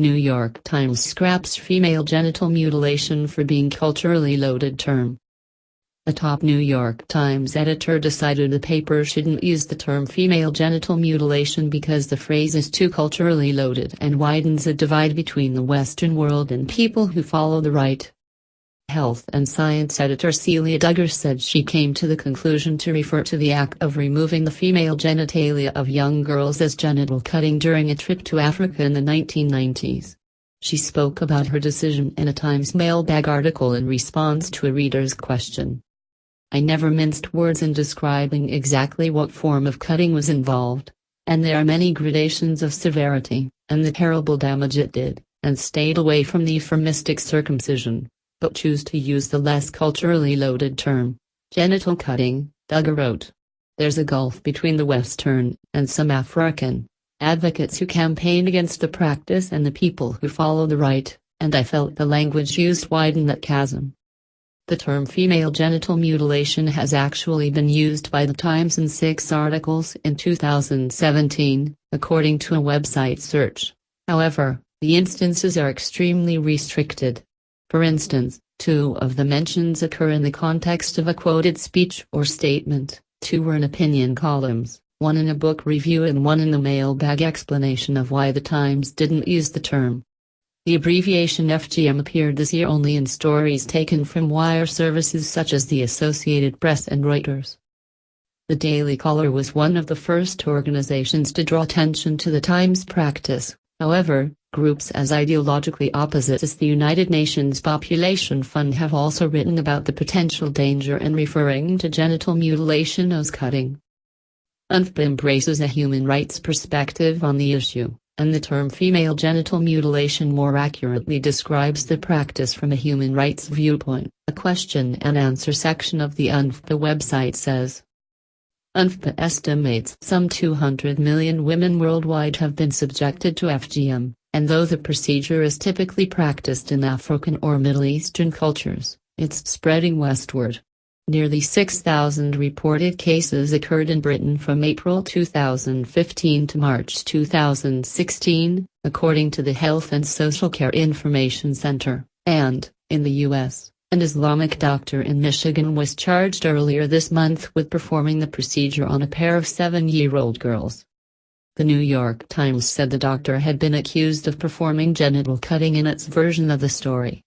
New York Times scraps female genital mutilation for being culturally loaded term. A top New York Times editor decided the paper shouldn't use the term female genital mutilation because the phrase is too culturally loaded and widens a divide between the Western world and people who follow the right. Health and Science editor Celia Duggar said she came to the conclusion to refer to the act of removing the female genitalia of young girls as genital cutting during a trip to Africa in the 1990s. She spoke about her decision in a Times mailbag article in response to a reader's question. I never minced words in describing exactly what form of cutting was involved, and there are many gradations of severity, and the terrible damage it did, and stayed away from the euphemistic circumcision, but choose to use the less culturally loaded term, genital cutting, Duggar wrote. There's a gulf between the Western, and some African, advocates who campaign against the practice and the people who follow the right, and I felt the language used widened that chasm. The term female genital mutilation has actually been used by the Times in 6 articles in 2017, according to a website search. However, the instances are extremely restricted. For instance, 2 of the mentions occur in the context of a quoted speech or statement, 2 were in opinion columns, 1 in a book review and 1 in the mailbag explanation of why the Times didn't use the term. The abbreviation FGM appeared this year only in stories taken from wire services such as the Associated Press and Reuters. The Daily Caller was one of the first organizations to draw attention to the Times practice. However, groups as ideologically opposite as the United Nations Population Fund have also written about the potential danger and referring to genital mutilation as cutting. UNFPA embraces a human rights perspective on the issue, and the term female genital mutilation more accurately describes the practice from a human rights viewpoint, a question and answer section of the UNFPA website says. UNFPA estimates some 200 million women worldwide have been subjected to FGM, and though the procedure is typically practiced in African or Middle Eastern cultures, it's spreading westward. Nearly 6,000 reported cases occurred in Britain from April 2015 to March 2016, according to the Health and Social Care Information Center, and, in the U.S., an Islamic doctor in Michigan was charged earlier this month with performing the procedure on a pair of 7-year-old girls. The New York Times said the doctor had been accused of performing genital cutting in its version of the story.